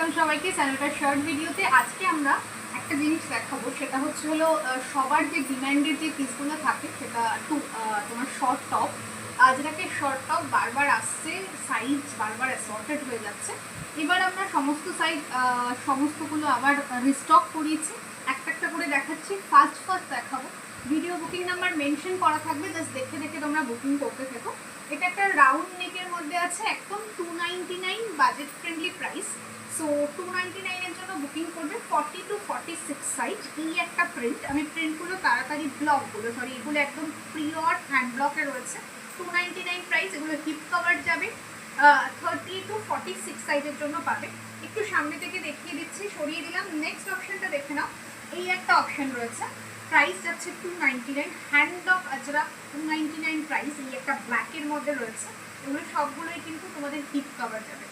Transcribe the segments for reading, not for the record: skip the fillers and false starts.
Welcome সবাইকে চ্যানেলটার short ভিডিওতে। আজকে আমরা একটা জিনিস দেখাবো, সেটা হচ্ছে হলো সবার যে ডিম্যান্ডের যে পিসগুলো থাকে সেটা তোমার শর্ট টপ। যেটাকে শর্ট টপ বারবার আসছে, সাইজ বারবার অ্যাসর্টেড হয়ে যাচ্ছে। এবার আমরা সমস্ত সাইজ সমস্তগুলো আবার রিস্টক করিয়েছি, একটা একটা করে দেখাচ্ছি। ফার্স্ট দেখাবো, ভিডিও বুকিং নাম্বার মেনশন করা থাকবে, জাস্ট দেখে দেখে তোমরা বুকিং করতে থাকো। এটা একটা রাউন্ড নেকের মধ্যে আছে, একদম 299 বাজেট ফ্রেন্ডলি প্রাইস। সো 299 এর জন্য বুকিং করবে। 40 to 46 সাইজ এই একটা প্রিন্ট। আমি প্রিন্টগুলো তাড়াতাড়ি এগুলো একদম পিওর হ্যান্ড ব্লকে রয়েছে। 299 প্রাইস। এগুলো হিপ কভার যাবে। 30 to 46 সাইজের জন্য পাবে। একটু সামনে থেকে দেখিয়ে দিচ্ছি, সরিয়ে দিলাম। নেক্সট অপশনটা দেখে নাও। এই একটা অপশন রয়েছে, প্রাইস যাচ্ছে 299। Hand of Ezra 299 price. এই একটা ব্ল্যাকের মধ্যে রয়েছে। এগুলো সবগুলোই কিন্তু তোমাদের হিপ কভার যাবে।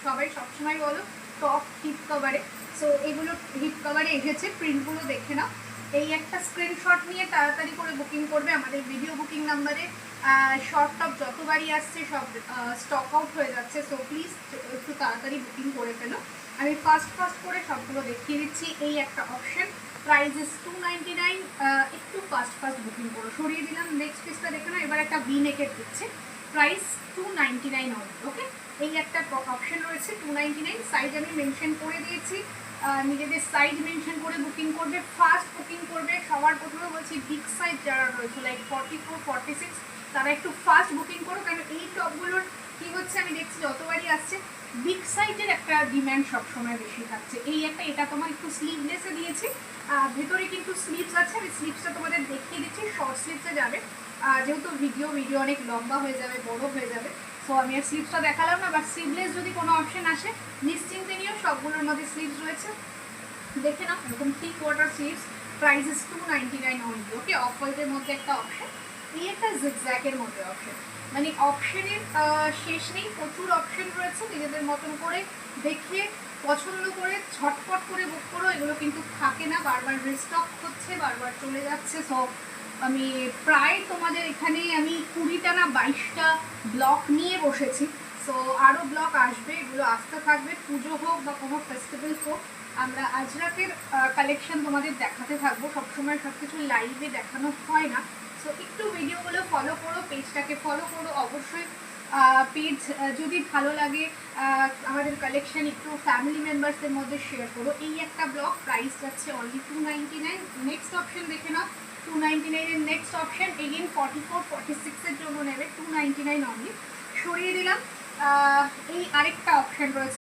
সবাই সবসময় বলো টপ হিপ কভারে। সো এগুলো হিপ কভারে এসেছে, প্রিন্টগুলো দেখে নাও। এই একটা স্ক্রিনশট নিয়ে তাড়াতাড়ি করে বুকিং করবে আমাদের ভিডিও বুকিং নাম্বারে। শর্ট টপ যতবারই আসছে সব স্টক আউট হয়ে যাচ্ছে। সো প্লিজ একটু তাড়াতাড়ি বুকিং করে ফেলো। আমি ফার্স্ট করে সবগুলো দেখিয়ে দিচ্ছি। এই একটা অপশন, প্রাইস ইজ 299। একটু ফার্স্ট বুকিং করো। সরিয়ে দিলাম। নেক্সট পিসটা দেখে নাও। এবার একটা ভি নেকের দিচ্ছে, প্রাইস 299 অনলি। ওকে, এই একটা অপশন রয়েছে 299। সাইজ আমি মেনশন করে দিয়েছি, নিজেদের সাইজ মেনশন করে বুকিং করবে। ফার্স্ট বুকিং করবে। সবার প্রথমে বলছি বিগ সাইজ যারা রয়েছে লাইক 44, 46, তারা একটু ফার্স্ট বুকিং করো। কারণ এই টপগুলোর কী হচ্ছে আমি দেখছি যতবারই আসছে বিগ সাইজের একটা ডিম্যান্ড সবসময় বেশি থাকছে। এই একটা, এটা তোমার একটু স্লিভলেসে দিয়েছি, ভেতরে কিন্তু স্লিভস আছে। আমি স্লিভসটা তোমাদের দেখিয়ে দিচ্ছি। শর্ট স্লিভসে যাবে, যেহেতু ভিডিও অনেক লম্বা হয়ে যাবে, বড় হয়ে যাবে। সো আমি আর স্লিভসটা দেখালাম না, বাট স্লিভলেস যদি কোনো অপশন আসে নিশ্চিন্তে নিয়েও, সবগুলোর মধ্যে স্লিভস রয়েছে। দেখে নাও, এরকম 3 quarter sleeves. Price is 299 only. Okay, of হোয়াইটের মধ্যে একটা অপশন, এই একটা জিগজ্যাগের মধ্যে অপশন। মানে অপশনের শেষ নেই, প্রচুর অপশন রয়েছে। নিজেদের মতন করে দেখে পছন্দ করে ঝটপট করে বুক করো। এগুলো কিন্তু থাকে না, বারবার রিস্টক হচ্ছে, বারবার চলে যাচ্ছে। সব আমি প্রায় তোমাদের এখানে আমি 20টা না 22টা ব্লক নিয়ে বসেছি। সো আরও ব্লক আসবে, এগুলো আসতে থাকবে। পুজো হোক বা কোনো ফেস্টিভ্যাল হোক, আমরা আজরাকের কালেকশন তোমাদের দেখাতে থাকবো। সবসময় সব কিছু লাইভে দেখানো হয় না। সো একটু ভিডিওগুলো ফলো করো, পেজটাকে ফলো করো অবশ্যই। পেজ যদি ভালো লাগে, আমাদের কালেকশন একটু ফ্যামিলি মেম্বার্সদের মধ্যে শেয়ার করো। এই একটা ব্লক, প্রাইস যাচ্ছে অনলি 299। নেক্সট অপশন দেখে নাও। 299 এর নেক্সট অপশন এগেন 44, 46 এর জন্য নেবে 299 অনলি। সরিয়ে দিলাম। এই আরেকটা অপশন রয়েছে।